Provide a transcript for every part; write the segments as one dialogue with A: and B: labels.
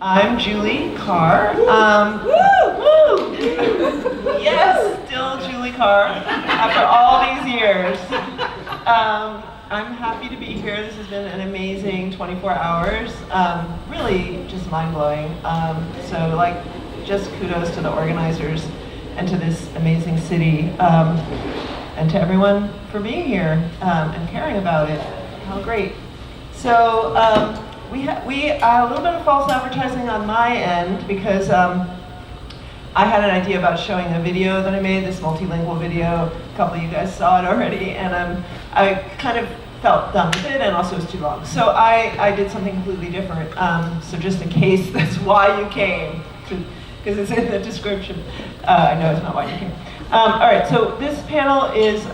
A: I'm Julie Carr. Woo! Yes, still Julie Carr after all these years. I'm happy to be here. This has been an amazing 24 hours. Really just mind-blowing. So like, just kudos to the organizers and to this amazing city, and to everyone for being here and caring about it. How great. So we a little bit of false advertising on my end, because I had an idea about showing a video that I made, this multilingual video. A couple of you guys saw it already, and I kind of felt done with it, and also it was too long. So I did something completely different. So just in case that's why you came, because it's in the description. I know it's not why you came. All right, so this panel is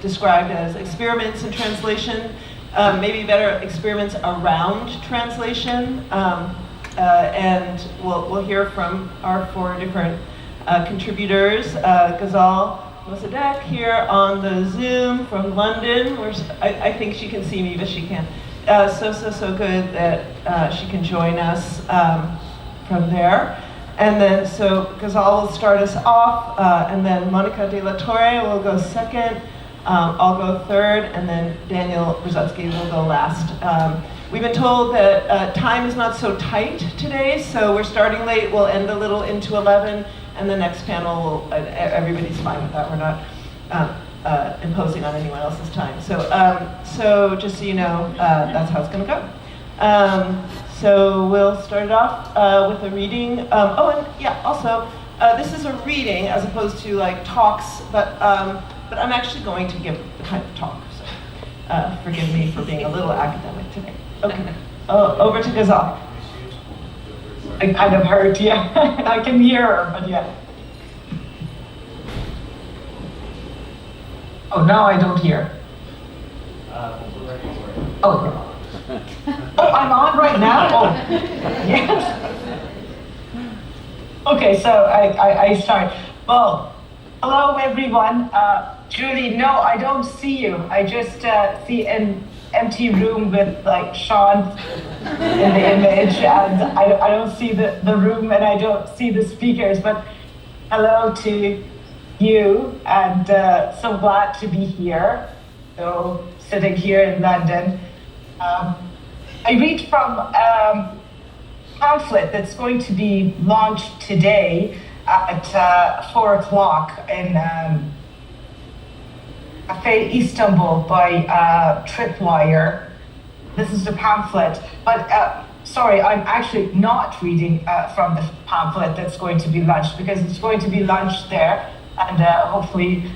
A: described as experiments in translation, maybe better experiments around translation, and we'll hear from our four different contributors. Ghazal Mosadeq here on the Zoom from London, where I think she can see me, but she can't. So good that she can join us from there. And then, so Ghazal will start us off, and then Mónica de la Torre will go second, I'll go third, and then Daniel Borzutzky will go last. We've been told that time is not so tight today, so we're starting late. We'll end a little into 11, and the next panel, everybody's fine with that. We're not imposing on anyone else's time. So just so you know, that's how it's going to go. So we'll start it off with a reading. And yeah, also, this is a reading as opposed to like talks, but I'm actually going to give the kind of talk, so forgive me for being a little academic today. Okay, over to Ghazal.
B: I kind of heard, yeah. I can hear her, but yeah. Oh, now I don't hear. Oh, I'm on right now? Oh, yes. Okay, so I start. Well, hello everyone. Julie, no, I don't see you. I just see an empty room with like Sean in the image, and I don't see the room, and I don't see the speakers, but hello to you, and so glad to be here. So sitting here in London. I read from a pamphlet that's going to be launched today at 4 o'clock in Cafe Istanbul by Tripwire. This is the pamphlet, but sorry, I'm actually not reading from the pamphlet that's going to be launched, because it's going to be launched there, and hopefully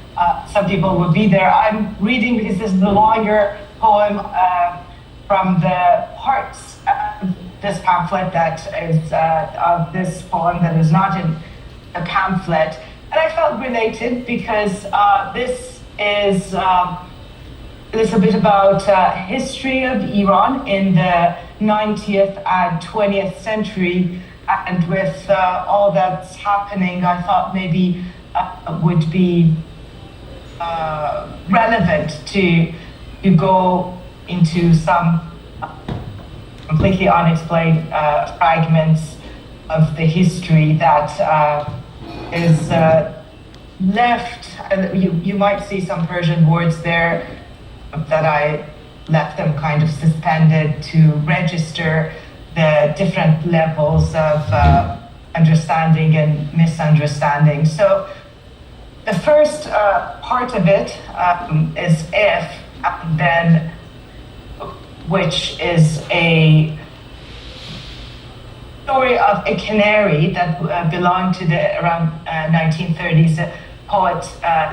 B: some people will be there. I'm reading because this is the longer poem from the parts of this pamphlet that is of this poem that is not in the pamphlet. And I felt related because this is a bit about history of Iran in the 19th and 20th century, and with all that's happening, I thought maybe would be relevant to go into some completely unexplained fragments of the history that is left. You might see some Persian words there that I left them kind of suspended to register the different levels of understanding and misunderstanding. So the first part of it is if, and then, which is a story of a canary that belonged to the around 1930s poet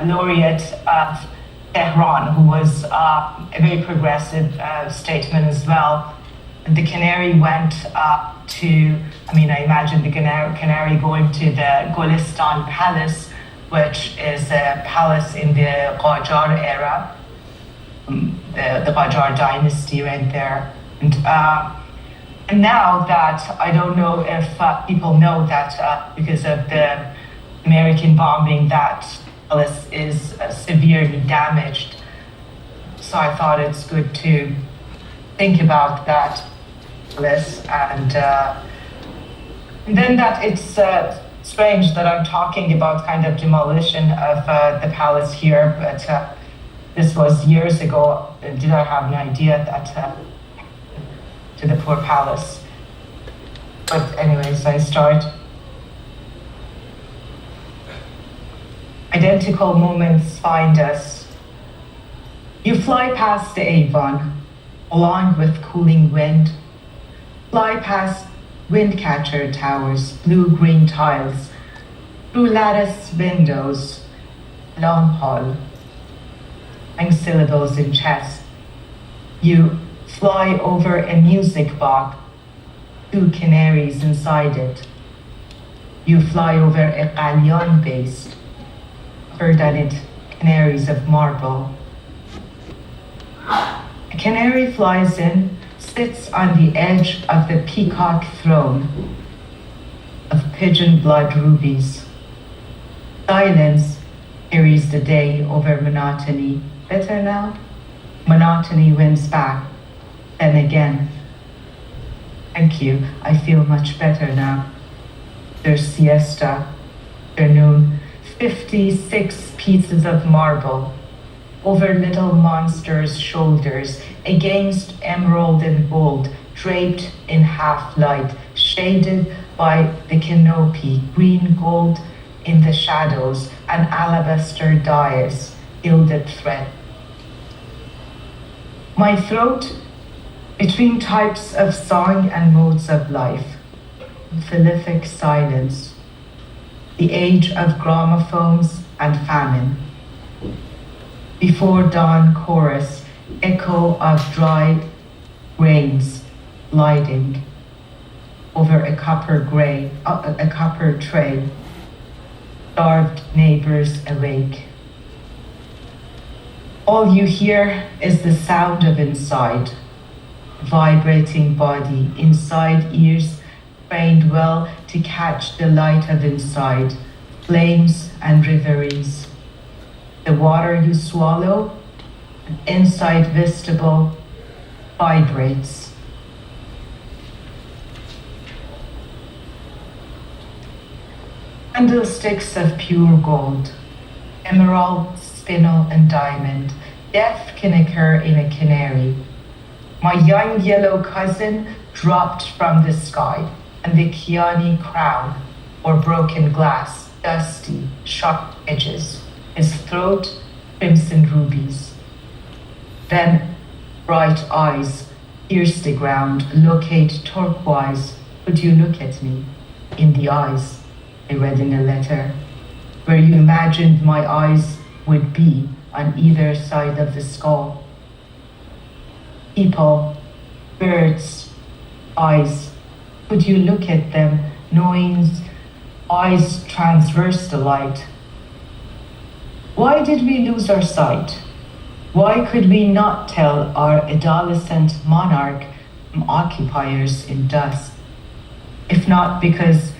B: laureate of Tehran, who was a very progressive statesman as well. The canary went to, I imagine the canary going to the Golistan Palace, which is a palace in the Qajar era. The Qajar dynasty right there. And now that, I don't know if people know that because of the American bombing, that palace is severely damaged. So I thought it's good to think about that. this, and then that it's strange that I'm talking about kind of demolition of the palace here, but this was years ago. Did I have an idea that to the poor palace? But anyways, I start. Identical moments find us. You fly past the Avon, along with cooling wind. Fly past windcatcher towers, blue-green tiles, through lattice windows, long hall, and syllables in chess. You fly over a music box, 2 canaries inside it. You fly over a galleon base, covered on it canaries of marble. A canary flies in, sits on the edge of the peacock throne of pigeon blood rubies. Silence carries the day over monotony. Better now? Monotony wins back. Then again. Thank you, I feel much better now. There's siesta, afternoon, 56 pieces of marble over little monsters' shoulders, against emerald and gold, draped in half light, shaded by the canopy, green gold in the shadows, an alabaster dais, gilded thread. My throat, between types of song and modes of life, prolific silence, the age of gramophones and famine. Before dawn chorus, echo of dry grains gliding over a copper tray, starved neighbors awake. All you hear is the sound of inside, vibrating body, inside ears trained well to catch the light of inside, flames and reveries. The water you swallow, inside vestibule, vibrates. Candlesticks of pure gold, emerald, spinel, and diamond. Death can occur in a canary. My young yellow cousin dropped from the sky, and the Kiani crown, or broken glass, dusty, sharp edges. His throat, crimson rubies. Then bright eyes pierce the ground, locate turquoise. Could you look at me in the eyes? I read in a letter, where you imagined my eyes would be on either side of the skull. People, birds, eyes. Could you look at them, knowing eyes transverse the light? Why did we lose our sight? Why could we not tell our adolescent monarch from occupiers in dust? If not because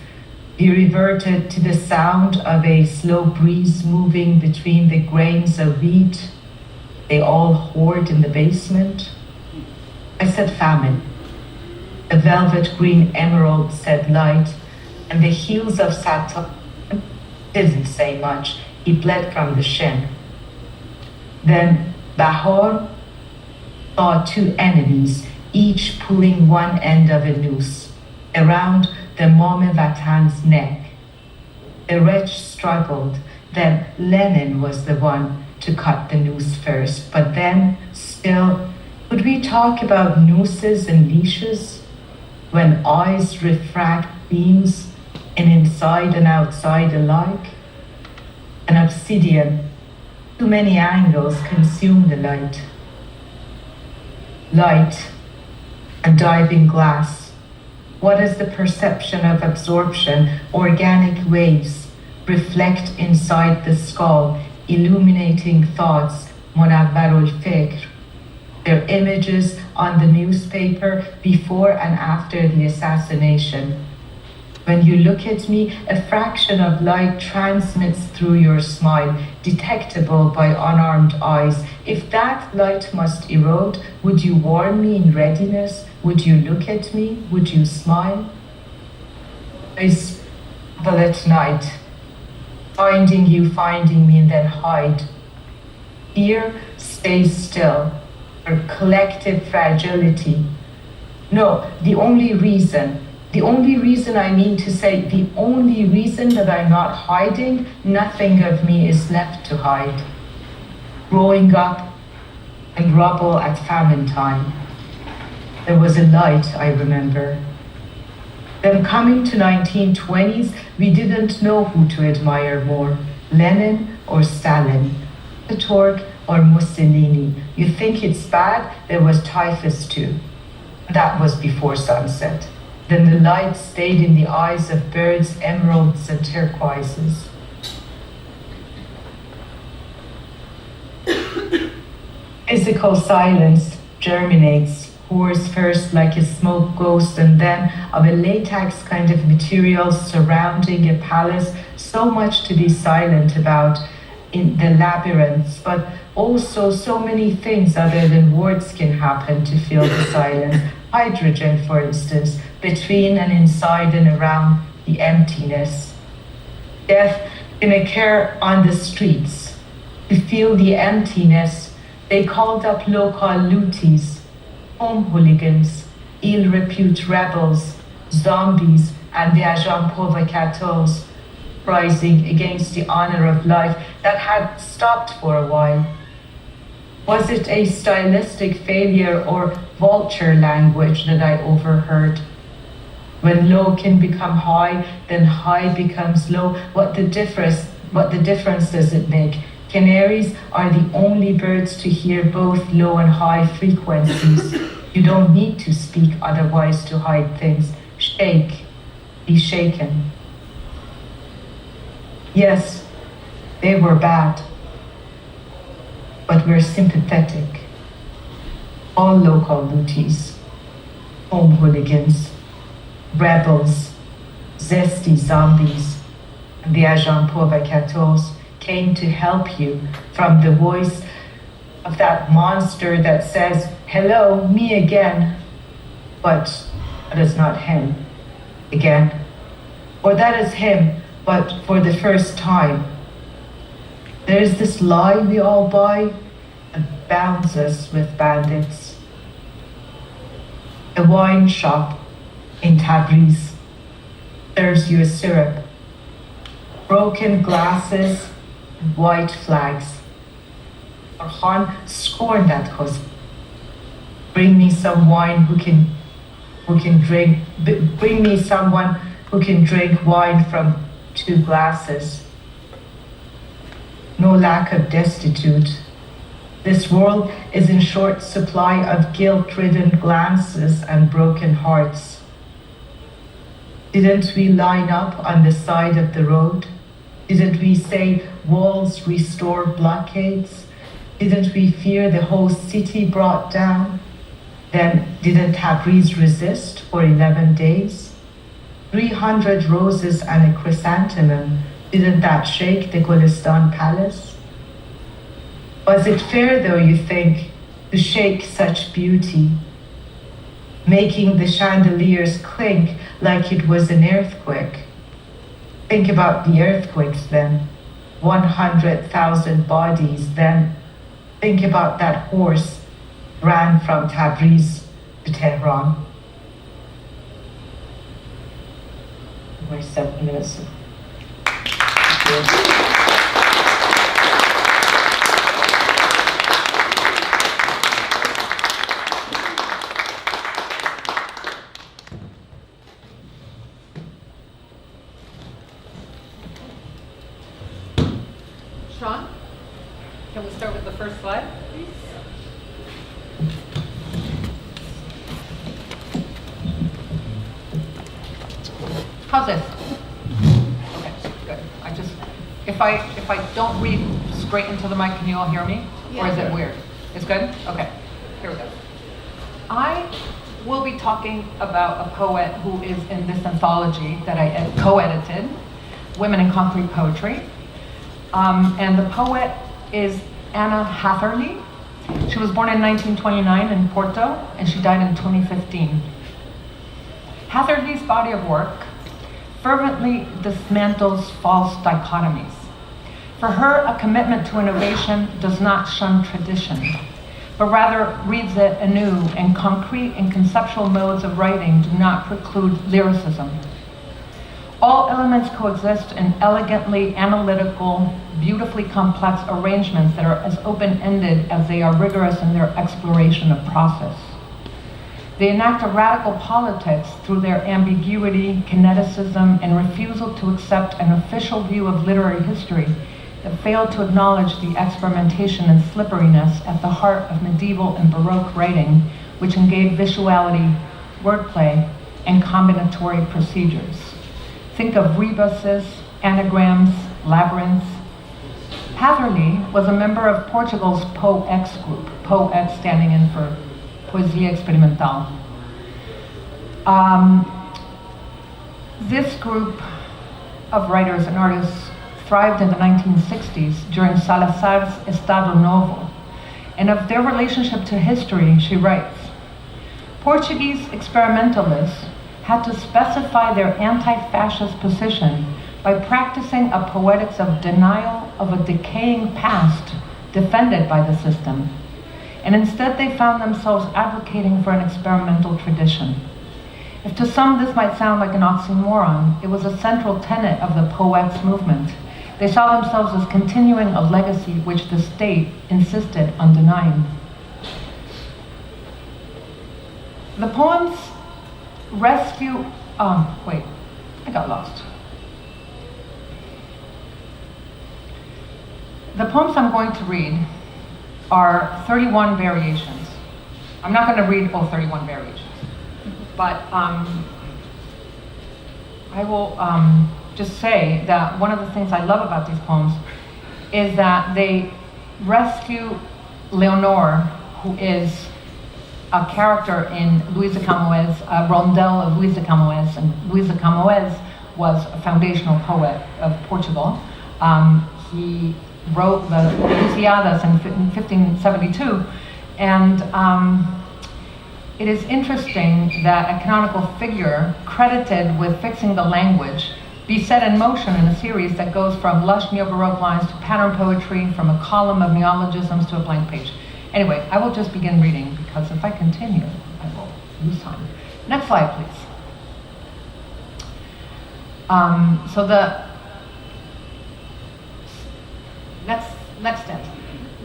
B: we reverted to the sound of a slow breeze moving between the grains of wheat they all hoard in the basement? I said famine. The velvet green emerald said light, and the heels of Saturn didn't say much. He bled from the shin. Then Bahor saw 2 enemies, each pulling one end of a noose around the Mome Vatan's neck. The wretch struggled. Then Lenin was the one to cut the noose first. But then, still, could we talk about nooses and leashes when eyes refract beams and inside and outside alike? An obsidian, too many angles consume the light. Light and diving glass. What is the perception of absorption? Organic waves reflect inside the skull, illuminating thoughts, munawwarul fikr. Their images on the newspaper before and after the assassination. When you look at me, a fraction of light transmits through your smile, detectable by unarmed eyes. If that light must erode, would you warn me in readiness Would you look at me? Would you smile? I stumble at night, finding you, finding me, and then hide. Fear stays still, or collective fragility. No, the only reason I mean to say, the only reason that I'm not hiding, nothing of me is left to hide. Growing up in rubble at famine time, there was a light, I remember. Then coming to 1920s, we didn't know who to admire more, Lenin or Stalin, Torre or Mussolini. You think it's bad? There was typhus too. That was before sunset. Then the light stayed in the eyes of birds, emeralds and turquoises. Physical silence germinates, pours first like a smoke ghost, and then of a latex kind of material surrounding a palace, so much to be silent about in the labyrinths, but also so many things other than words can happen to fill the silence. Hydrogen, for instance, between and inside and around the emptiness. Death can occur on the streets. To feel the emptiness, they called up local looties, home hooligans, ill repute rebels, zombies, and the agents provocateurs, rising against the honor of life that had stopped for a while. Was it a stylistic failure or vulture language that I overheard? When low can become high, then high becomes low. What the difference does it make? Canaries are the only birds to hear both low and high frequencies. You don't need to speak otherwise to hide things. Shake, be shaken. Yes, they were bad, but we're sympathetic. All local looties, home hooligans, rebels, zesty zombies, and the agents provocateurs came to help you from the voice of that monster that says, hello, me again, but that is not him again, or that is him, but for the first time. There is this lie we all buy that bounds us with bandits. A wine shop in Tabriz serves you a syrup, broken glasses, and white flags. Orhan scorned that husband. Bring me some wine who can drink. Bring me someone who can drink wine from 2 glasses. No lack of destitute. This world is in short supply of guilt-ridden glances and broken hearts. Didn't we line up on the side of the road? Didn't we say walls restore blockades? Didn't we fear the whole city brought down? Then didn't Tabriz resist for 11 days? 300 roses and a chrysanthemum, didn't that shake the Gulistan palace? Was it fair, though, you think, to shake such beauty, making the chandeliers clink like it was an earthquake? Think about the earthquakes then, 100,000 bodies then. Think about that horse ran from Tabriz to Tehran. My 7 minutes.
C: Sean, can we start with the first slide, please? How's this? Okay, good. If I don't read straight into the mic, can you all hear me? Yeah. Or is it weird? It's good? Okay, here we go. I will be talking about a poet who is in this anthology that I co-edited, Women in Concrete Poetry. And the poet is Anna Hatherley. She was born in 1929 in Porto, and she died in 2015. Hatherley's body of work fervently dismantles false dichotomies. For her, a commitment to innovation does not shun tradition, but rather reads it anew, and concrete and conceptual modes of writing do not preclude lyricism. All elements coexist in elegantly analytical, beautifully complex arrangements that are as open-ended as they are rigorous in their exploration of process. They enact a radical politics through their ambiguity, kineticism, and refusal to accept an official view of literary history that failed to acknowledge the experimentation and slipperiness at the heart of medieval and Baroque writing, which engaged visuality, wordplay, and combinatory procedures. Think of rebuses, anagrams, labyrinths. Hatherley was a member of Portugal's Poetics group, Poetics standing in for Poesia Experimental. This group of writers and artists thrived in the 1960s during Salazar's Estado Novo, and of their relationship to history, she writes, Portuguese experimentalists had to specify their anti-fascist position by practicing a poetics of denial of a decaying past defended by the system, and instead they found themselves advocating for an experimental tradition. If to some this might sound like an oxymoron, it was a central tenet of the Poetics movement. They saw themselves as continuing a legacy which the state insisted on denying. The poems rescue, wait, I got lost. The poems I'm going to read are 31 variations. I'm not going to read all 31 variations, but I will just say that one of the things I love about these poems is that they rescue Leonor, who is a character in Luisa Camões, a rondel of Luisa Camões, and Luisa Camões was a foundational poet of Portugal. He wrote the Lusíadas in 1572, and it is interesting that a canonical figure credited with fixing the language be set in motion in a series that goes from lush neo-Baroque lines to pattern poetry, from a column of neologisms to a blank page. Anyway, I will just begin reading, because if I continue, I will lose time. Next slide, please. So the next stanza.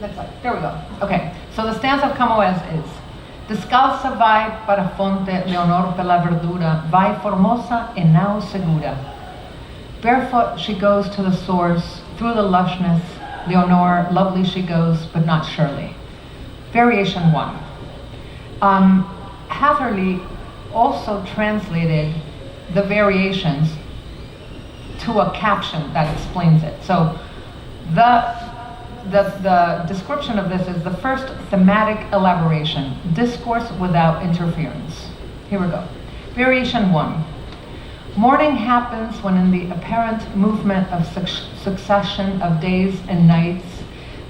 C: Next slide. There we go. Okay. So the stanza of Camões is: Descalça vai para a fonte, Leonor pela verdura, vai formosa e não segura. Barefoot she goes to the source, through the lushness, Leonor, lovely she goes, but not surely. Variation 1. Hatherley also translated the variations to a caption that explains it. So the description of this is the first thematic elaboration, discourse without interference. Here we go. Variation 1. Morning happens when in the apparent movement of succession of days and nights,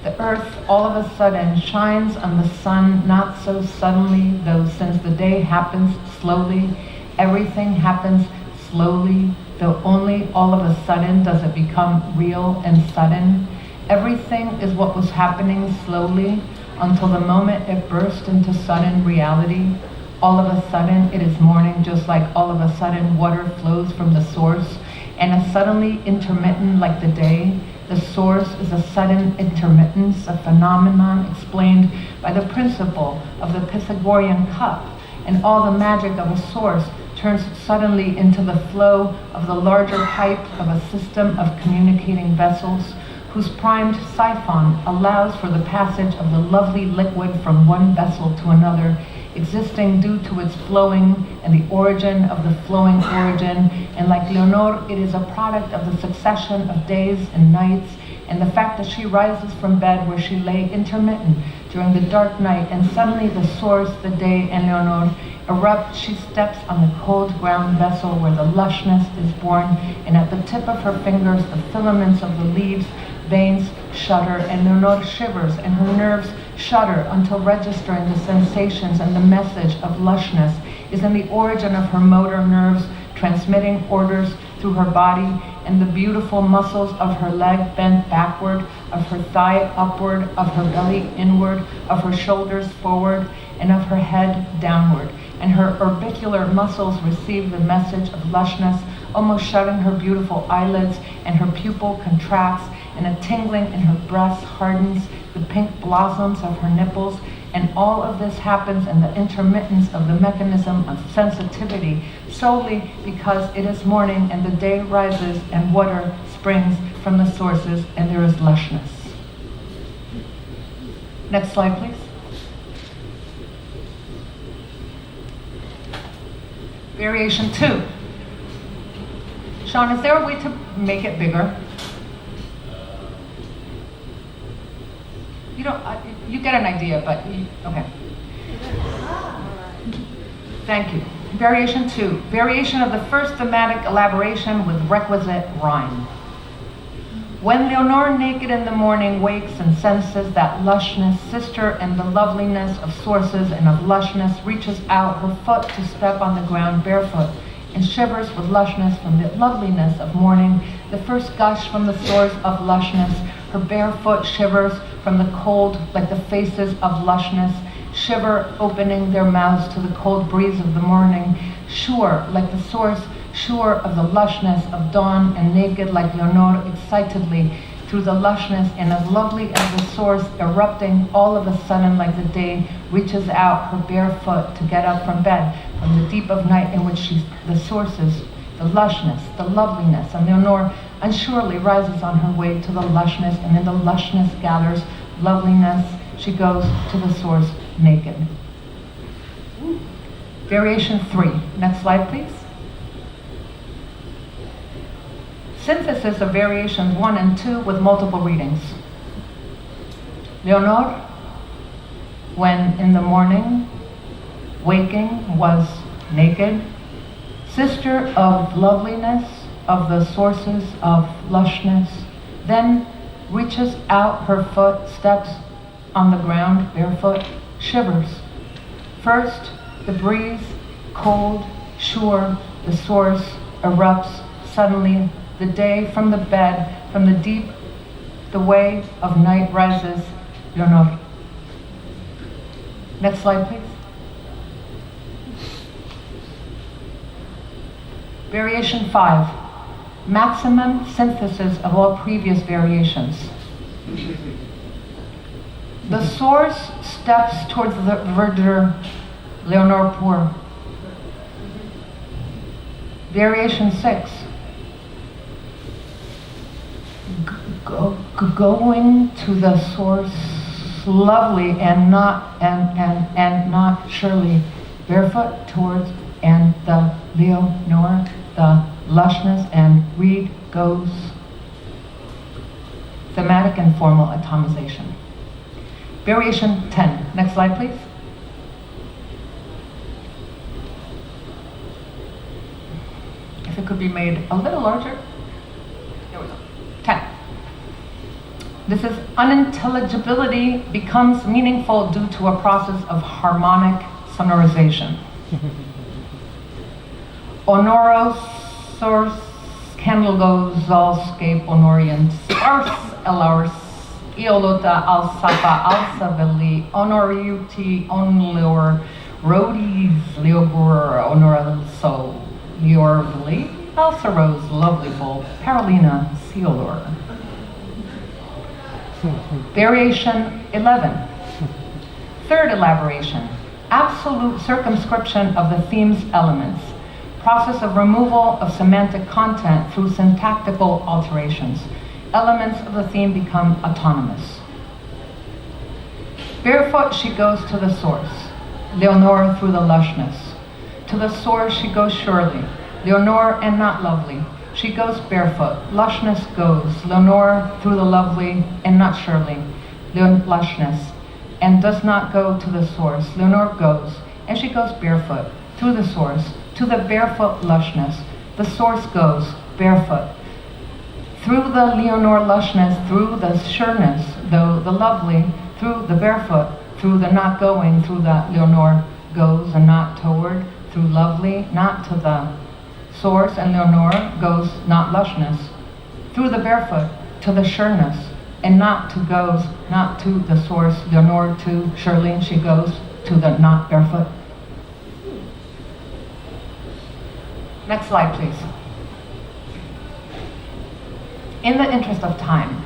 C: the earth all of a sudden shines on the sun, not so suddenly, though since the day happens slowly, everything happens slowly, though only all of a sudden does it become real and sudden. Everything is what was happening slowly until the moment it burst into sudden reality. All of a sudden it is morning, just like all of a sudden water flows from the source, and is suddenly intermittent like the day. The source is a sudden intermittence, a phenomenon explained by the principle of the Pythagorean cup, and all the magic of a source turns suddenly into the flow of the larger pipe of a system of communicating vessels, whose primed siphon allows for the passage of the lovely liquid from one vessel to another, existing due to its flowing and the origin of the flowing origin, and like Leonor, it is a product of the succession of days and nights, and the fact that she rises from bed where she lay intermittent during the dark night, and suddenly the source, the day, and Leonor erupt. She steps on the cold ground vessel where the lushness is born, and at the tip of her fingers the filaments of the leaves, veins shudder, and Leonor shivers, and her nerves shudder until registering the sensations and the message of lushness is in the origin of her motor nerves transmitting orders through her body, and the beautiful muscles of her leg bent backward, of her thigh upward, of her belly inward, of her shoulders forward, and of her head downward. And her orbicular muscles receive the message of lushness, almost shutting her beautiful eyelids, and her pupil contracts, and a tingling in her breast hardens the pink blossoms of her nipples. And all of this happens in the intermittence of the mechanism of sensitivity, solely because it is morning and the day rises and water springs from the sources and there is lushness. Next slide, please. Variation 2. Sean, is there a way to make it bigger? You don't, you get an idea, but, okay. Thank you. Variation 2. Variation of the first thematic elaboration with requisite rhyme. When Leonore, naked in the morning, wakes and senses that lushness, sister and the loveliness of sources and of lushness, reaches out her foot to step on the ground barefoot, and shivers with lushness from the loveliness of morning, the first gush from the source of lushness, her bare foot shivers from the cold like the faces of lushness, shiver opening their mouths to the cold breeze of the morning, sure like the source, sure of the lushness of dawn, and naked like Leonore excitedly through the lushness, and as lovely as the source erupting all of a sudden like the day reaches out her bare foot to get up from bed from the deep of night in which the sources, the lushness, the loveliness, and Leonore unsurely rises on her way to the lushness, and in the lushness gathers loveliness. She goes to the source naked. Variation 3. Next slide, please. Synthesis of variations 1 and 2 with multiple readings. Leonore, when in the morning, waking, was naked, sister of loveliness, of the sources of lushness, then reaches out her foot, steps on the ground barefoot, shivers. First, the breeze, cold, sure, the source erupts suddenly. The day from the bed, from the deep, the way of night rises, Leonore. Next slide, please. Variation 5. Maximum synthesis of all previous variations. The source steps towards the verdure, Leonore poor. Variation 6. Going to the source, lovely and not surely, barefoot towards and the Leonore, the lushness, and read goes. Thematic and formal atomization. Variation 10. Next slide, please. If it could be made a little larger. There we go. 10. This is unintelligibility becomes meaningful due to a process of harmonic sonorization. Honoros source candlegozalscape honorian ars elars eolota alsapa alsaveli honoriuti onlor rodis leobur honoralso leorveli alsaros lovelyful paralina seolor. Variation 11. Third elaboration. Absolute circumscription of the theme's elements. Process of removal of semantic content through syntactical alterations. Elements of the theme become autonomous. Barefoot she goes to the source. Leonore through the lushness. To the source she goes surely. Leonore and not lovely. She goes barefoot, lushness goes, Leonore through the lovely, and not surely, lushness, and does not go to the source. Leonore goes, and she goes barefoot, through the source, to the barefoot lushness. The source goes, barefoot. Through the Leonore lushness, through the sureness, though the lovely, through the barefoot, through the not going, through the Leonore goes and not toward, through lovely, not to the source, and Leonore goes not lushness, through the barefoot to the sureness, and not to goes, not to the source, Leonore to surely, she goes to the not barefoot. Next slide, please. In the interest of time,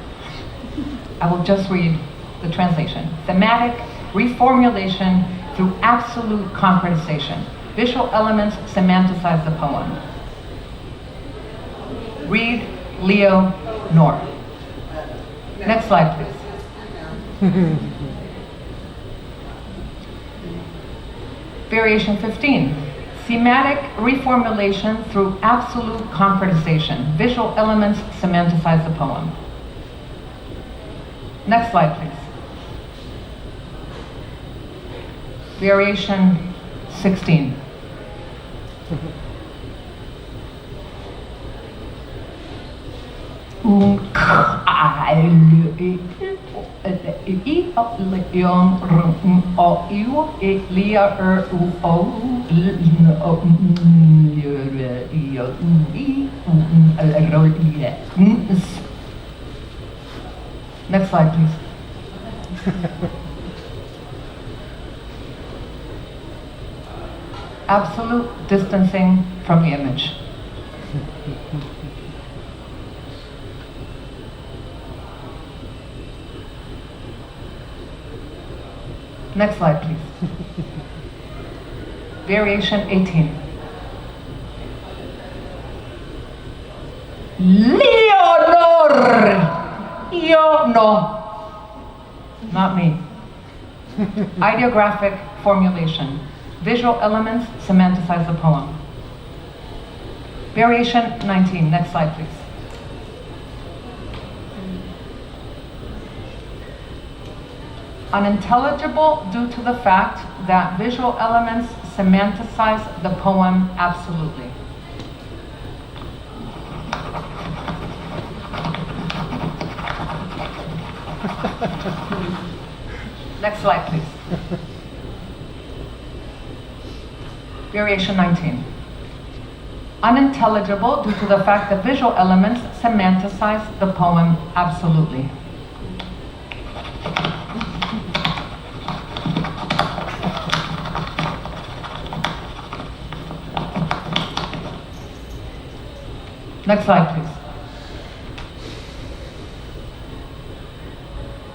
C: I will just read the translation. Thematic reformulation through absolute concretization. Visual elements semanticize the poem. Read Leo Nor. Next slide, please. Variation 15. Thematic reformulation through absolute concretization. Visual elements semanticize the poem. Next slide, please. Variation 16. Next slide, please. Absolute distancing from the image. Next slide, please. Variation 18. Leonor! Yo, no. Not me. Ideographic formulation. Visual elements semanticize the poem. Variation 19. Next slide, please. Unintelligible due to the fact that visual elements semanticize the poem absolutely. Next slide, please. Variation 19. Unintelligible due to the fact that visual elements semanticize the poem absolutely. Next slide, please.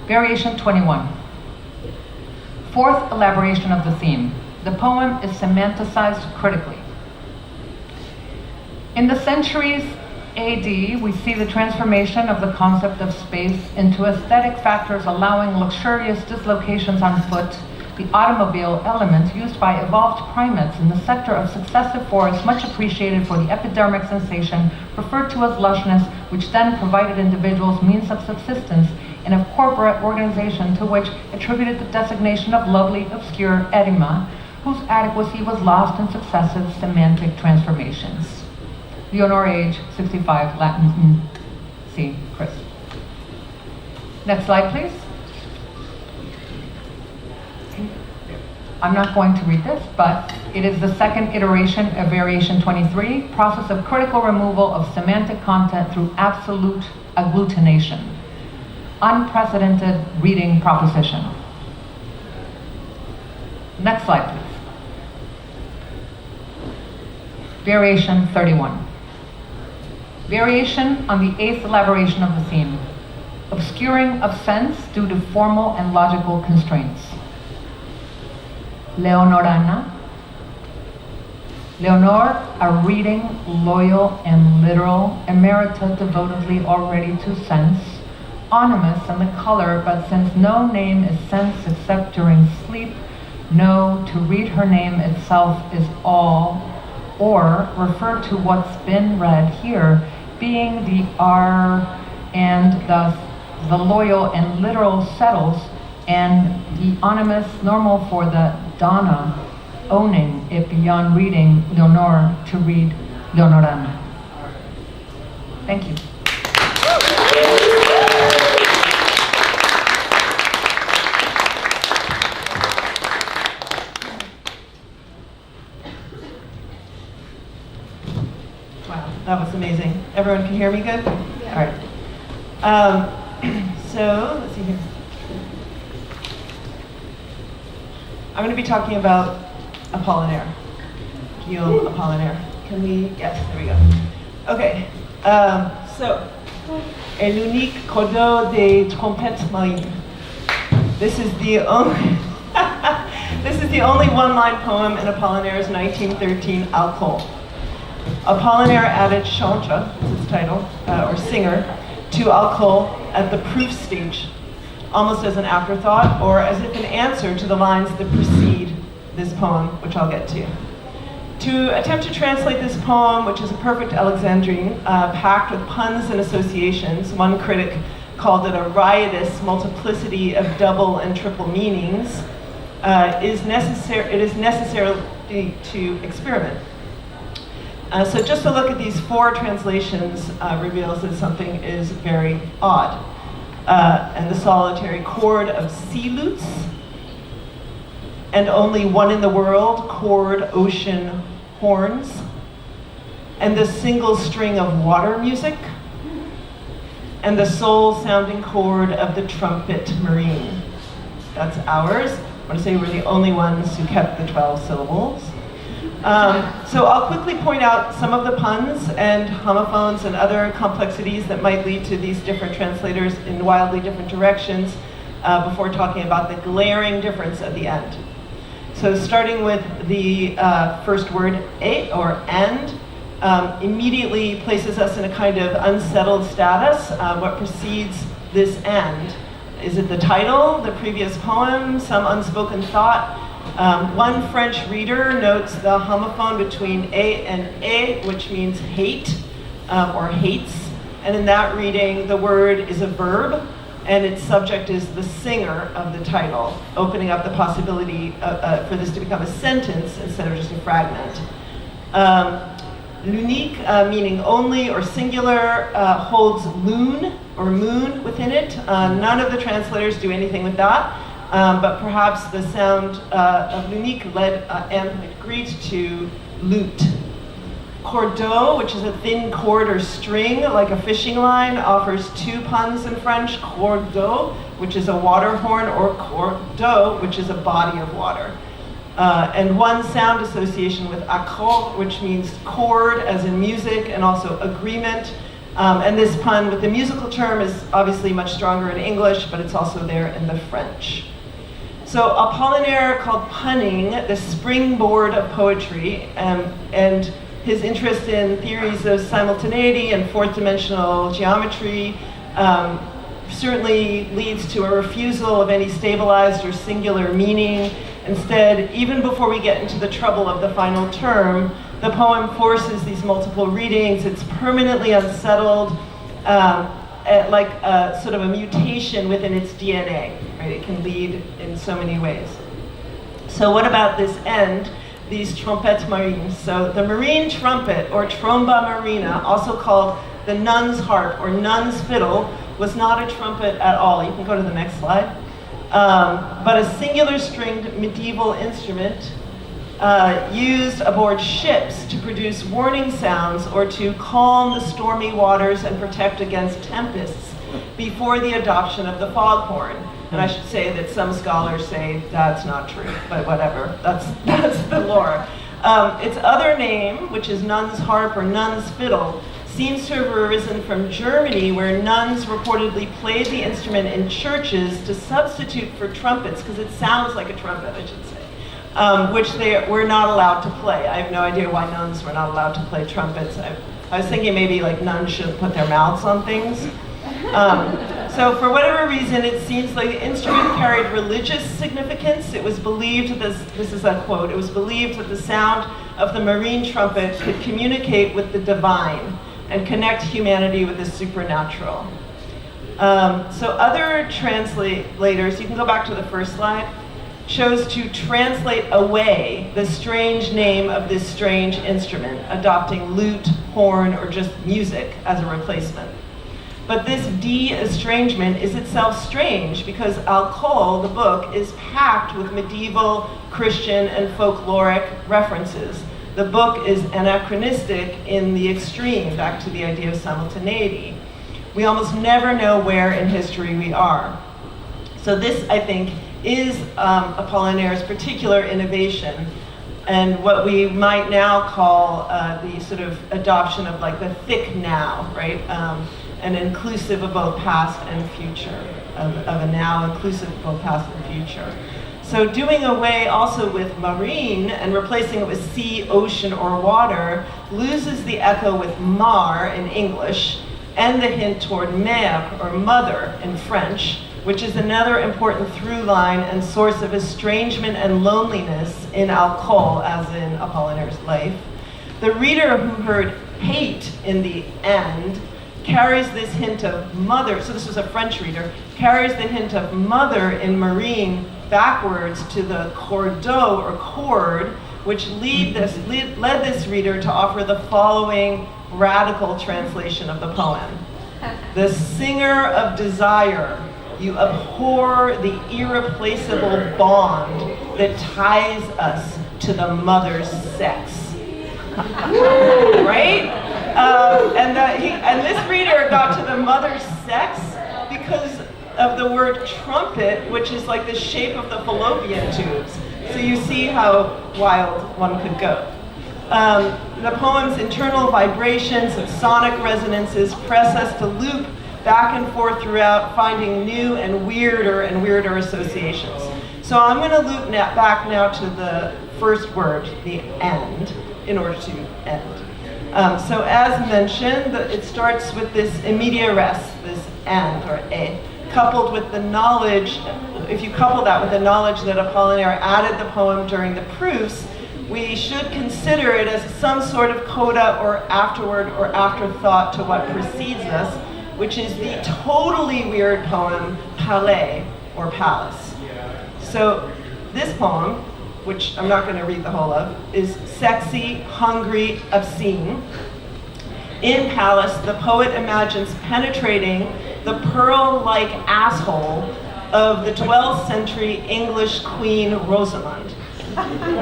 C: Variation 21. Fourth elaboration of the theme. The poem is semanticized critically. In the centuries AD, we see the transformation of the concept of space into aesthetic factors allowing luxurious dislocations on foot, the automobile element used by evolved primates in the sector of successive forests, much appreciated for the epidermic sensation, referred to as lushness, which then provided individuals means of subsistence in a corporate organization to which attributed the designation of lovely, obscure edema, whose adequacy was lost in successive semantic transformations. Leonore, age 65, Latin, C. Chris. Next slide, please. I'm not going to read this, but it is the second iteration of variation 23, process of critical removal of semantic content through absolute agglutination. Unprecedented reading proposition. Next slide, please. Variation 31. Variation on the eighth elaboration of the theme. Obscuring of sense due to formal and logical constraints. Leonorana. Leonore, a reading, loyal and literal, emerita devotedly already to sense, ominous in the color, but since no name is sense except during sleep, no, to read her name itself is all, or refer to what's been read here, being the R, and thus the loyal and literal settles, and the ominous normal for the Donna, owning it beyond reading Leonore to read Leonorana. Thank you.
A: Wow, that was amazing. Everyone can hear me good?
D: Yeah.
A: All right. So, let's see here. I'm going to be talking about Apollinaire. Gilles Apollinaire. Can we? Yes, there we go. Okay. So, El unique cordeau des trompettes marines. This is the only this is the only one-line poem in Apollinaire's 1913 Alcool. Apollinaire added chantre, is its title, or singer, to Alcool at the proof stage, almost as an afterthought or as if an answer to the lines that precede this poem, which I'll get to. To attempt to translate this poem, which is a perfect Alexandrine, packed with puns and associations, one critic called it a riotous multiplicity of double and triple meanings, it is necessary to experiment. So just to look at these four translations reveals that something is very odd. And the solitary chord of sea lutes, and only one in the world, chord ocean horns, and the single string of water music, and the soul-sounding chord of the trumpet marine. That's ours. I want to say we're the only ones who kept the 12 syllables. So I'll quickly point out some of the puns and homophones and other complexities that might lead to these different translators in wildly different directions before talking about the glaring difference at the end. So starting with the first word, et, or and, immediately places us in a kind of unsettled status. What precedes this and? Is it the title, the previous poem, some unspoken thought? One French reader notes the homophone between a and e, which means hate or hates. And in that reading, the word is a verb, and its subject is the singer of the title, opening up the possibility for this to become a sentence instead of just a fragment. L'unique, meaning only or singular, holds lune or moon within it. None of the translators do anything with that. But perhaps the sound of l'unique led Anne Magritte to lute. Cordeau, which is a thin cord or string, like a fishing line, offers two puns in French, cordeau, which is a water horn, or cordeau, which is a body of water. And one sound association with accord, which means chord, as in music, and also agreement. And this pun with the musical term is obviously much stronger in English, but it's also there in the French. So Apollinaire called punning the springboard of poetry, and his interest in theories of simultaneity and fourth-dimensional geometry certainly leads to a refusal of any stabilized or singular meaning. Instead, even before we get into the trouble of the final term, the poem forces these multiple readings. It's permanently unsettled, like a sort of a mutation within its DNA, right? It can lead in so many ways. So what about this end, these trompettes marines? So the marine trumpet, or tromba marina, also called the nun's harp or nun's fiddle, was not a trumpet at all. You can go to the next slide. But a singular stringed medieval instrument used aboard ships to produce warning sounds or to calm the stormy waters and protect against tempests before the adoption of the foghorn. And I should say that some scholars say that's not true, but whatever, that's the lore. Its other name, which is nun's harp or nun's fiddle, seems to have arisen from Germany, where nuns reportedly played the instrument in churches to substitute for trumpets, because it sounds like a trumpet, I should say, which they were not allowed to play. I have no idea why nuns were not allowed to play trumpets. I was thinking maybe like nuns shouldn't put their mouths on things. So for whatever reason, it seems like the instrument carried religious significance. It was believed, this is a quote, it was believed that the sound of the marine trumpet could communicate with the divine and connect humanity with the supernatural. So other translators, you can go back to the first slide, chose to translate away the strange name of this strange instrument, adopting lute, horn, or just music as a replacement. But this de-estrangement is itself strange because Alcohol, the book, is packed with medieval, Christian, and folkloric references. the book is anachronistic in the extreme, back to the idea of simultaneity. We almost never know where in history we are. So this, I think, is Apollinaire's particular innovation, and what we might now call the sort of adoption of like the thick now, right? And inclusive of both past and future, of a now inclusive of both past and future. So doing away also with marine and replacing it with sea, ocean, or water loses the echo with mar in English and the hint toward mère, or mother, in French, which is another important through line and source of estrangement and loneliness in alcohol, as in Apollinaire's life. The reader who heard hate in the end carries this hint of mother, so this was a French reader, carries the hint of mother in marine backwards to the cordeau, or chord, which led this reader to offer the following radical translation of the poem. The singer of desire, you abhor the irreplaceable bond that ties us to the mother's sex. Right? And this reader got to the mother's sex because of the word trumpet, which is like the shape of the fallopian tubes. So you see how wild one could go. The poem's internal vibrations and sonic resonances press us to loop back and forth throughout, finding new and weirder associations. So I'm going to loop back now to the first word, the end, in order to end. So as mentioned, it starts with this immediate res, this end, or e, coupled with the knowledge, if you couple that with the knowledge that Apollinaire added the poem during the proofs, we should consider it as some sort of coda or afterword or afterthought to what precedes us, which is the totally weird poem Palais, or Palace. So this poem, which I'm not going to read the whole of, is sexy, hungry, obscene. In Palace, the poet imagines penetrating the pearl-like asshole of the 12th century English Queen Rosamund,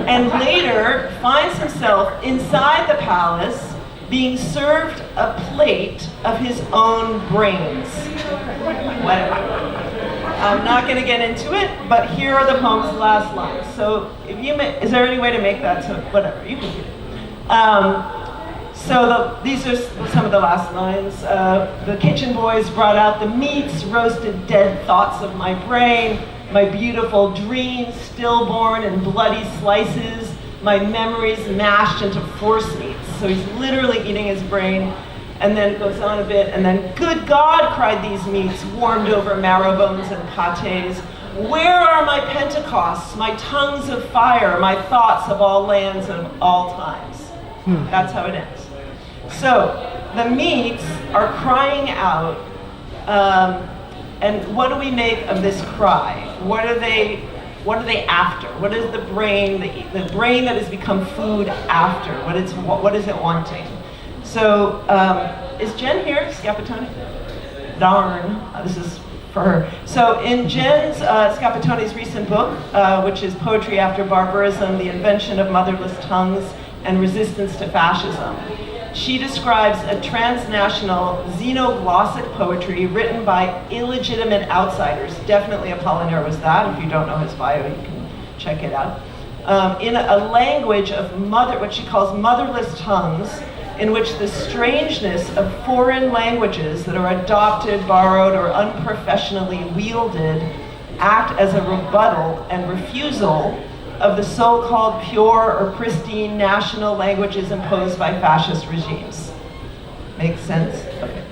A: and later finds himself inside the palace being served a plate of his own brains. Whatever. I'm not going to get into it, but here are the poem's last lines. So if you is there any way to make that, so whatever, you can do it. These are some of the last lines. The kitchen boys brought out the meats, roasted dead thoughts of my brain, my beautiful dreams stillborn in bloody slices, my memories mashed into force meats. So he's literally eating his brain, and then it goes on a bit, and then, good God, cried these meats, warmed over marrow bones and pâtés. Where are my Pentecosts, my tongues of fire, my thoughts of all lands and of all times? That's how it ends. So the meats are crying out, and what do we make of this cry? What are they after? What is the brain that has become food after? What is it wanting? So is Jen here, Scapitone? Darn, this is for her. So in Jen's Scapitone's recent book, which is Poetry After Barbarism, The Invention of Motherless Tongues and Resistance to Fascism, she describes a transnational xenoglossic poetry written by illegitimate outsiders. Definitely Apollinaire was that. If you don't know his bio, you can check it out. In a language of what she calls motherless tongues, in which the strangeness of foreign languages that are adopted, borrowed, or unprofessionally wielded act as a rebuttal and refusal of the so-called pure or pristine national languages imposed by fascist regimes. Makes sense? Okay.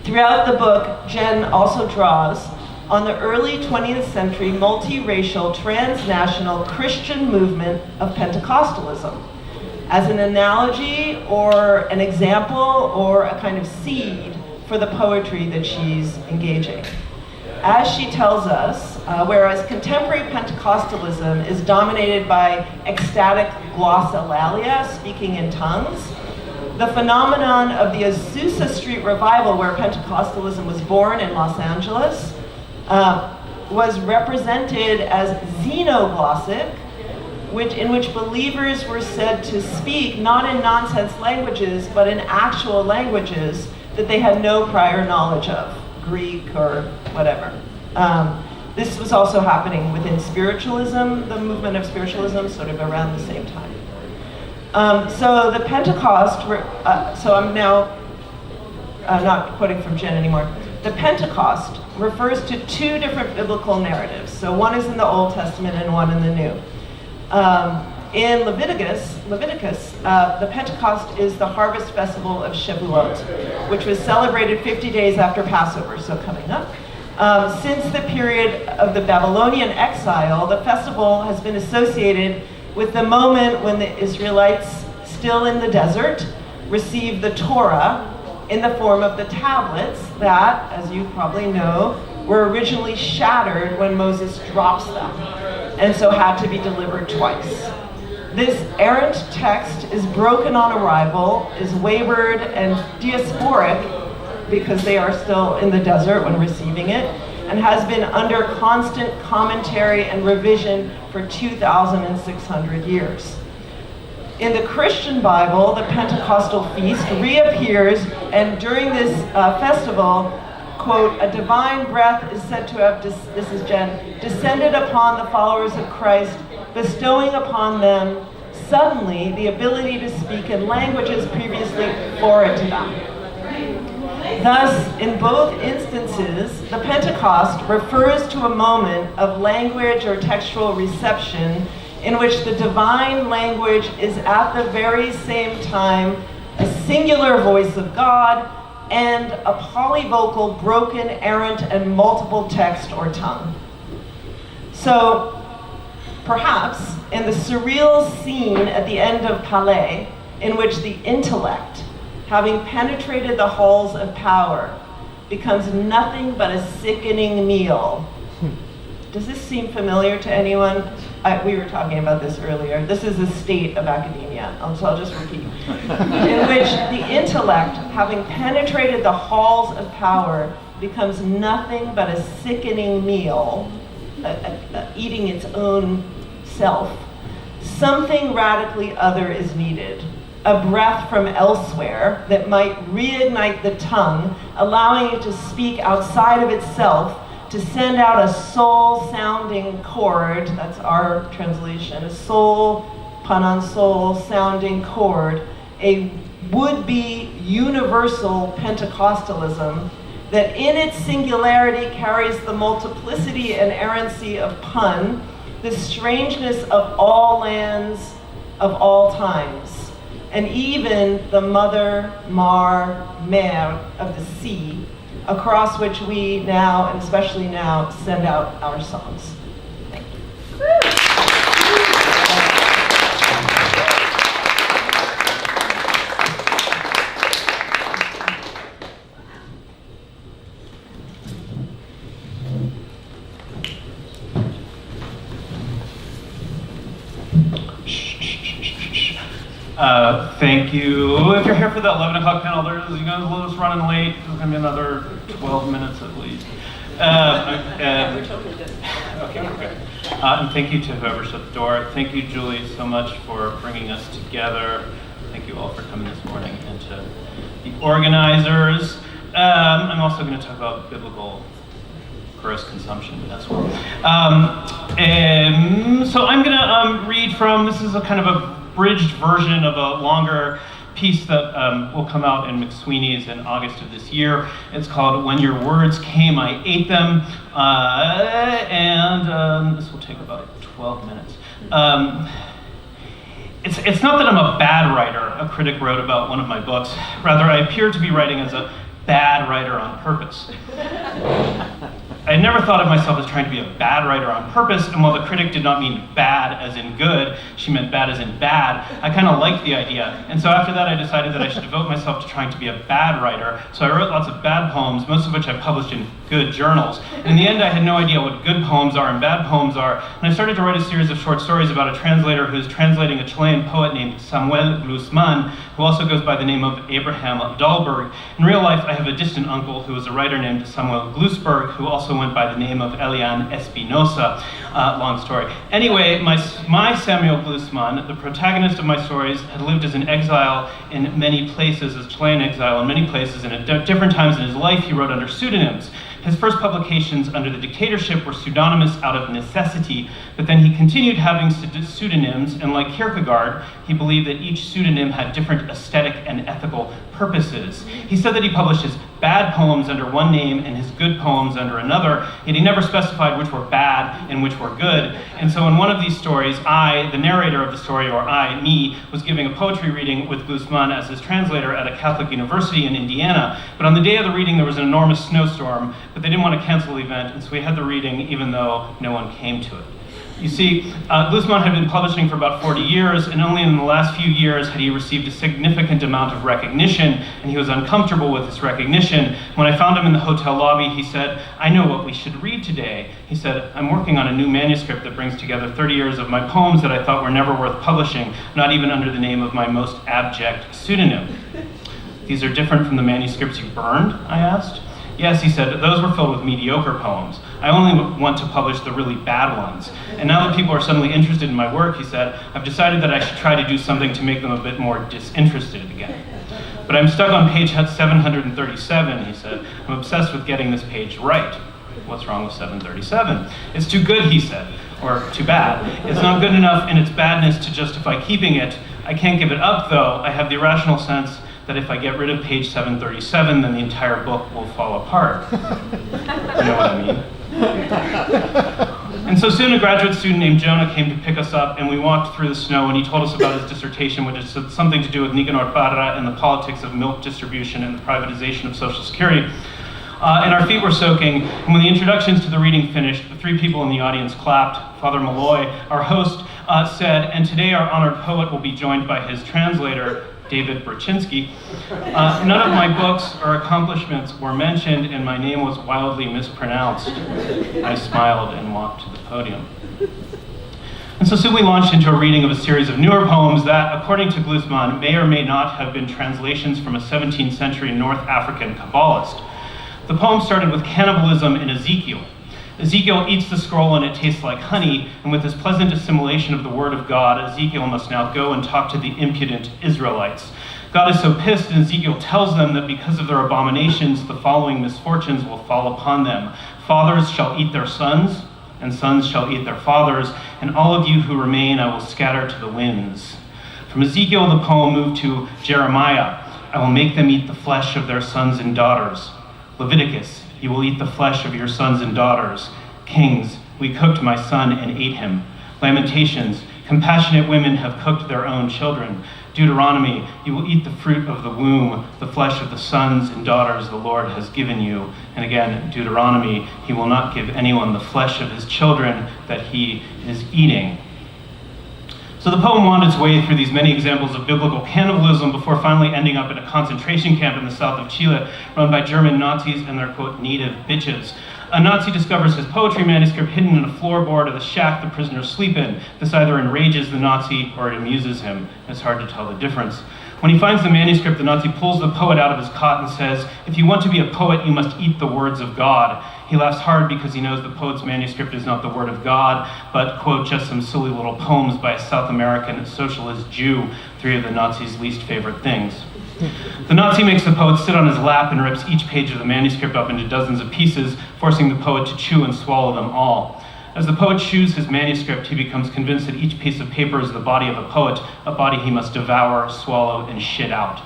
A: Throughout the book, Jen also draws on the early 20th century multiracial transnational Christian movement of Pentecostalism as an analogy or an example or a kind of seed for the poetry that she's engaging. As she tells us, whereas contemporary Pentecostalism is dominated by ecstatic glossolalia, speaking in tongues, the phenomenon of the Azusa Street revival, where Pentecostalism was born in Los Angeles, was represented as xenoglossic, in which believers were said to speak not in nonsense languages, but in actual languages that they had no prior knowledge of, Greek or whatever. This was also happening within spiritualism, the movement of spiritualism, sort of around the same time. So the Pentecost, so I'm now not quoting from Jen anymore. The Pentecost refers to two different biblical narratives. So one is in the Old Testament and one in the New. In Leviticus, the Pentecost is the harvest festival of Shavuot, which was celebrated 50 days after Passover, so coming up. Since the period of the Babylonian exile, the festival has been associated with the moment when the Israelites, still in the desert, received the Torah in the form of the tablets that, as you probably know, were originally shattered when Moses drops them, and so had to be delivered twice. This errant text is broken on arrival, is wayward and diasporic, because they are still in the desert when receiving it, and has been under constant commentary and revision for 2,600 years. In the Christian Bible, the Pentecostal feast reappears, and during this festival, quote, a divine breath is said to have, this is Jen, descended upon the followers of Christ, bestowing upon them suddenly the ability to speak in languages previously foreign to them. Thus, in both instances, the Pentecost refers to a moment of language or textual reception in which the divine language is at the very same time a singular voice of God and a polyvocal, broken, errant, and multiple text or tongue. So, perhaps, in the surreal scene at the end of Palais, in which the intellect, having penetrated the halls of power, becomes nothing but a sickening meal. Does this seem familiar to anyone? We were talking about this earlier. This is the state of academia, so I'll just repeat. In which the intellect, having penetrated the halls of power, becomes nothing but a sickening meal, eating its own self. Something radically other is needed. A breath from elsewhere that might reignite the tongue, allowing it to speak outside of itself, to send out a soul-sounding chord, that's our translation, a soul, pun on soul, sounding chord, a would-be universal Pentecostalism that in its singularity carries the multiplicity and errancy of pun, the strangeness of all lands, of all times, and even the mother, mer of the sea, across which we now, and especially now, send out our songs. Thank you.
D: Thank you. If you're here for the 11 o'clock panel, you guys let us running late. There's going to be another 12 minutes at least. Okay, okay. And thank you to whoever shut the door. Thank you, Julie, so much for bringing us together. Thank you all for coming this morning, and to the organizers. I'm also going to talk about biblical gross consumption as well. So I'm going to read from, this is a kind of a bridged version of a longer piece that will come out in McSweeney's in August of this year. It's called When Your Words Came, I Ate Them. And this will take about 12 minutes. It's not that I'm a bad writer, a critic wrote about one of my books. Rather, I appear to be writing as a bad writer on purpose. I never thought of myself as trying to be a bad writer on purpose, and while the critic did not mean bad as in good, she meant bad as in bad, I kind of liked the idea. And so after that, I decided that I should devote myself to trying to be a bad writer. So I wrote lots of bad poems, most of which I published in good journals. And in the end, I had no idea what good poems are and bad poems are, and I started to write a series of short stories about a translator who's translating a Chilean poet named Samuel Glusman, who also goes by the name of Abraham Dahlberg. In real life, I have a distant uncle who was a writer named Samuel Glusberg, who also also went by the name of Elian Espinosa. Long story. Anyway, my Samuel Glusman, the protagonist of my stories, had lived as an exile in many places, as Chilean exile in many places, and at different times in his life he wrote under pseudonyms. His first publications under the dictatorship were pseudonymous out of necessity, but then he continued having pseudonyms, and like Kierkegaard, he believed that each pseudonym had different aesthetic and ethical purposes. He said that he published his bad poems under one name and his good poems under another, yet he never specified which were bad and which were good. And so in one of these stories, I, the narrator of the story, or me, was giving a poetry reading with Glusman as his translator at a Catholic university in Indiana. But on the day of the reading, there was an enormous snowstorm, but they didn't want to cancel the event, and so we had the reading even though no one came to it. You see, Glusman had been publishing for about 40 years, and only in the last few years had he received a significant amount of recognition, and he was uncomfortable with this recognition. When I found him in the hotel lobby, he said, "I know what we should read today." He said, "I'm working on a new manuscript that brings together 30 years of my poems that I thought were never worth publishing, not even under the name of my most abject pseudonym." "These are different from the manuscripts you burned?" I asked. "Yes," he said, "those were filled with mediocre poems. I only want to publish the really bad ones. And now that people are suddenly interested in my work," he said, "I've decided that I should try to do something to make them a bit more disinterested again. But I'm stuck on page 737, he said. "I'm obsessed with getting this page right." "What's wrong with 737? "It's too good," he said, or too bad. "It's not good enough in its badness to justify keeping it. I can't give it up, though. I have the irrational sense that if I get rid of page 737, then the entire book will fall apart." You know what I mean? And so soon a graduate student named Jonah came to pick us up, and we walked through the snow, and he told us about his dissertation, which is something to do with Nicanor Parra and the politics of milk distribution and the privatization of Social Security. And our feet were soaking, and when the introductions to the reading finished, the three people in the audience clapped. Father Malloy, our host, said, "And today our honored poet will be joined by his translator, David Borzutky. None of my books or accomplishments were mentioned, and my name was wildly mispronounced." I smiled and walked to the podium. And so soon we launched into a reading of a series of newer poems that, according to Glusman, may or may not have been translations from a 17th century North African Kabbalist. The poem started with cannibalism in Ezekiel. Ezekiel eats the scroll and it tastes like honey, and with this pleasant assimilation of the word of God, Ezekiel must now go and talk to the impudent Israelites. God is so pissed, and Ezekiel tells them that because of their abominations, the following misfortunes will fall upon them. "Fathers shall eat their sons, and sons shall eat their fathers, and all of you who remain I will scatter to the winds." From Ezekiel, the poem moved to Jeremiah. "I will make them eat the flesh of their sons and daughters." Leviticus, "You will eat the flesh of your sons and daughters." Kings, "We cooked my son and ate him." Lamentations, "Compassionate women have cooked their own children." Deuteronomy, "You will eat the fruit of the womb, the flesh of the sons and daughters the Lord has given you." And again, Deuteronomy, "He will not give anyone the flesh of his children that he is eating." So the poem wound its way through these many examples of biblical cannibalism before finally ending up in a concentration camp in the south of Chile run by German Nazis and their, quote, native bitches. A Nazi discovers his poetry manuscript hidden in a floorboard of the shack the prisoners sleep in. This either enrages the Nazi or it amuses him. It's hard to tell the difference. When he finds the manuscript, the Nazi pulls the poet out of his cot and says, "If you want to be a poet, you must eat the words of God." He laughs hard because he knows the poet's manuscript is not the word of God, but, quote, just some silly little poems by a South American socialist Jew, three of the Nazis' least favorite things. The Nazi makes the poet sit on his lap and rips each page of the manuscript up into dozens of pieces, forcing the poet to chew and swallow them all. As the poet chews his manuscript, he becomes convinced that each piece of paper is the body of a poet, a body he must devour, swallow, and shit out.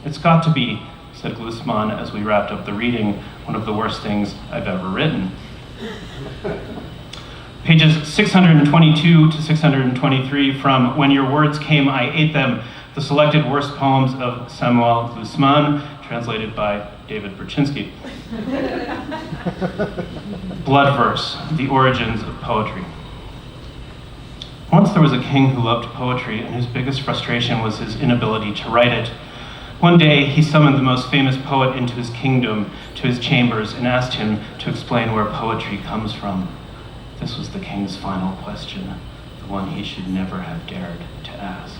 D: "It's got to be," said Glusman as we wrapped up the reading, "one of the worst things I've ever written." Pages 622 to 623 from "When Your Words Came, I Ate Them," the selected worst poems of Samuel Glusman, translated by David Borzutky. Blood verse, the origins of poetry. Once there was a king who loved poetry and whose biggest frustration was his inability to write it. One day, he summoned the most famous poet into his kingdom, to his chambers, and asked him to explain where poetry comes from. This was the king's final question, the one he should never have dared to ask.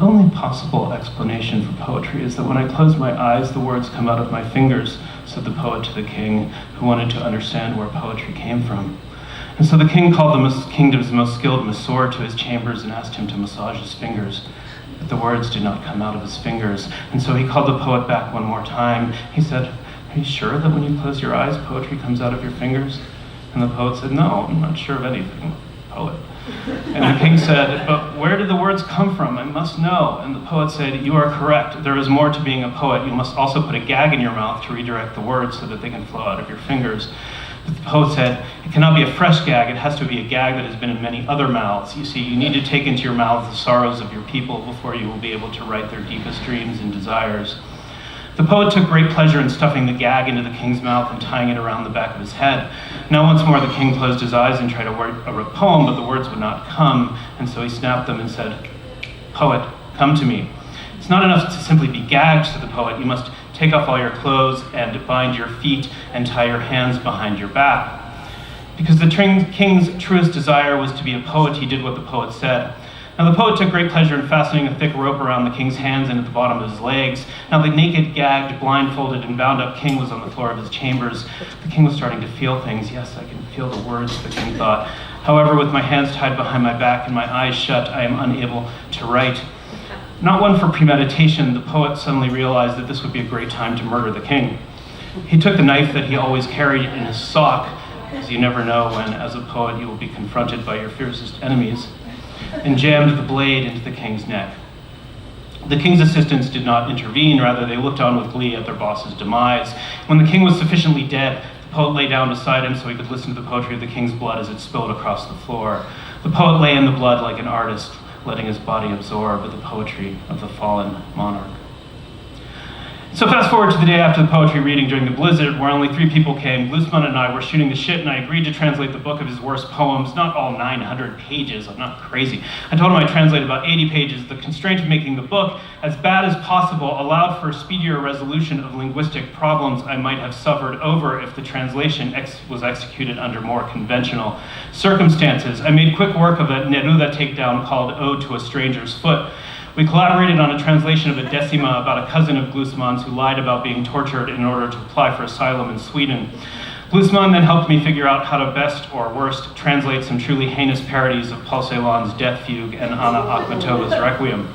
D: only possible explanation for poetry is that when I close my eyes, the words come out of my fingers, said the poet to the king, who wanted to understand where poetry came from. And so the king called the kingdom's most skilled masseur to his chambers and asked him to massage his fingers. But the words did not come out of his fingers. And so he called the poet back one more time. He said, "Are you sure that when you close your eyes, poetry comes out of your fingers?" And the poet said, "No, I'm not sure of anything, poet." And the king said, "But where did the words come from? I must know." And the poet said, "You are correct. There is more to being a poet. You must also put a gag in your mouth to redirect the words so that they can flow out of your fingers." But the poet said, "It cannot be a fresh gag. It has to be a gag that has been in many other mouths. You see, you need to take into your mouth the sorrows of your people before you will be able to write their deepest dreams and desires." The poet took great pleasure in stuffing the gag into the king's mouth and tying it around the back of his head. Now once more the king closed his eyes and tried to write a poem, but the words would not come, and so he snapped them and said, "Poet, come to me." "It's not enough to simply be gagged," said the poet. "You must take off all your clothes and bind your feet and tie your hands behind your back." Because the king's truest desire was to be a poet, he did what the poet said. Now the poet took great pleasure in fastening a thick rope around the king's hands and at the bottom of his legs. Now the naked, gagged, blindfolded, and bound up king was on the floor of his chambers. The king was starting to feel things. "Yes, I can feel the words," the king thought. "However, with my hands tied behind my back and my eyes shut, I am unable to write." Not one for premeditation, the poet suddenly realized that this would be a great time to murder the king. He took the knife that he always carried in his sock, because you never know when, as a poet, you will be confronted by your fiercest enemies, and jammed the blade into the king's neck. The king's assistants did not intervene, rather they looked on with glee at their boss's demise. When the king was sufficiently dead, the poet lay down beside him so he could listen to the poetry of the king's blood as it spilled across the floor. The poet lay in the blood like an artist, letting his body absorb the poetry of the fallen monarch. So fast forward to the day after the poetry reading during the blizzard, where only 3 people came. Glusman and I were shooting the shit, and I agreed to translate the book of his worst poems, not all 900 pages, I'm not crazy. I told him I'd translate about 80 pages. The constraint of making the book as bad as possible allowed for a speedier resolution of linguistic problems I might have suffered over if the translation was executed under more conventional circumstances. I made quick work of a Neruda takedown called Ode to a Stranger's Foot. We collaborated on a translation of a decima about a cousin of Glusman's who lied about being tortured in order to apply for asylum in Sweden. Glusman then helped me figure out how to best or worst translate some truly heinous parodies of Paul Celan's Death Fugue and Anna Akhmatova's Requiem.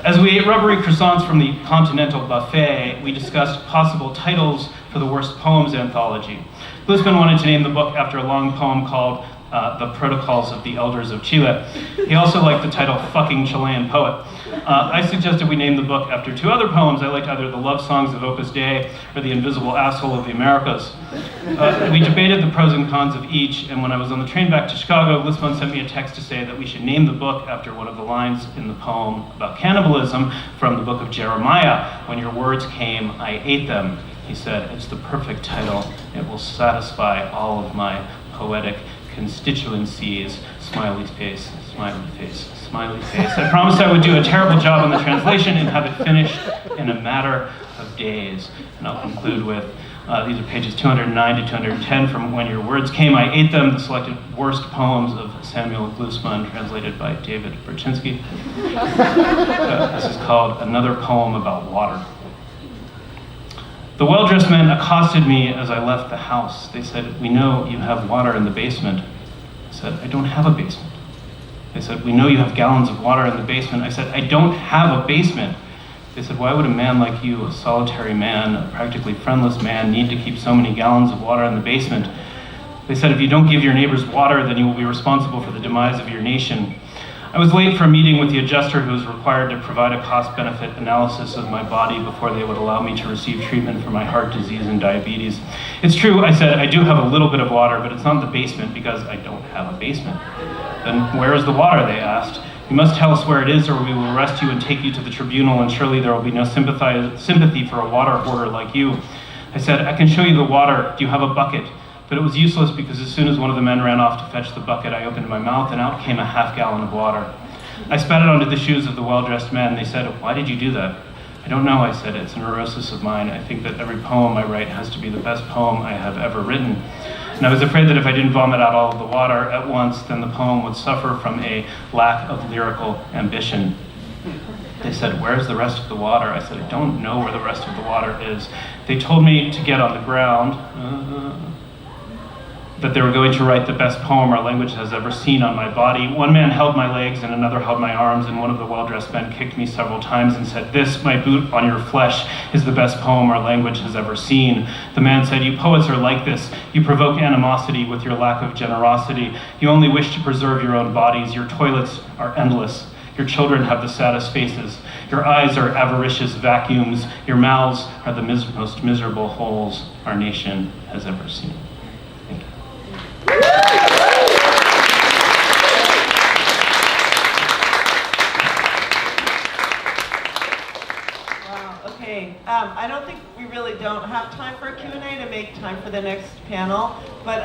D: As we ate rubbery croissants from the continental buffet, we discussed possible titles for the worst poems anthology. Glusman wanted to name the book after a long poem called The Protocols of the Elders of Chile. He also liked the title Fucking Chilean Poet. I suggested we name the book after 2 other poems. I liked either The Love Songs of Opus Dei or The Invisible Asshole of the Americas. We debated the pros and cons of each, and when I was on the train back to Chicago, Glusman sent me a text to say that we should name the book after one of the lines in the poem about cannibalism from the book of Jeremiah. "When your words came, I ate them." He said, "It's the perfect title. It will satisfy all of my poetic constituencies." Smiley face, smiley face, smiley face. I promised I would do a terrible job on the translation and have it finished in a matter of days. And I'll conclude with, these are pages 209 to 210 from When Your Words Came, I Ate Them, the selected worst poems of Samuel Glusman, translated by David Borzutzky. This is called Another Poem About Water. The well-dressed men accosted me as I left the house. They said, "We know you have water in the basement." I said, "I don't have a basement." They said, "We know you have gallons of water in the basement." I said, "I don't have a basement." They said, "Why would a man like you, a solitary man, a practically friendless man, need to keep so many gallons of water in the basement?" They said, "If you don't give your neighbors water, then you will be responsible for the demise of your nation." I was late for a meeting with the adjuster who was required to provide a cost-benefit analysis of my body before they would allow me to receive treatment for my heart disease and diabetes. "It's true," I said, "I do have a little bit of water, but it's not in the basement because I don't have a basement." "Then where is the water?" they asked. "You must tell us where it is or we will arrest you and take you to the tribunal, and surely there will be no sympathy for a water hoarder like you." I said, "I can show you the water. Do you have a bucket?" But it was useless because as soon as one of the men ran off to fetch the bucket, I opened my mouth and out came a half-gallon of water. I spat it onto the shoes of the well-dressed men. They said, "Why did you do that?" "I don't know," I said. "It's a neurosis of mine. I think that every poem I write has to be the best poem I have ever written." And I was afraid that if I didn't vomit out all of the water at once, then the poem would suffer from a lack of lyrical ambition. They said, "Where's the rest of the water?" I said, "I don't know where the rest of the water is." They told me to get on the ground, that they were going to write the best poem our language has ever seen on my body. One man held my legs and another held my arms, and one of the well-dressed men kicked me several times and said, "This, my boot on your flesh, is the best poem our language has ever seen." The man said, "You poets are like this. You provoke animosity with your lack of generosity. You only wish to preserve your own bodies. Your toilets are endless. Your children have the saddest faces. Your eyes are avaricious vacuums. Your mouths are the most miserable holes our nation has ever seen." Thank you.
A: Wow, okay. I don't think we really don't have time for a Q&A to make time for the next panel, but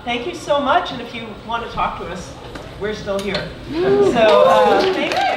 A: thank you so much, and if you want to talk to us, we're still here. So thank you.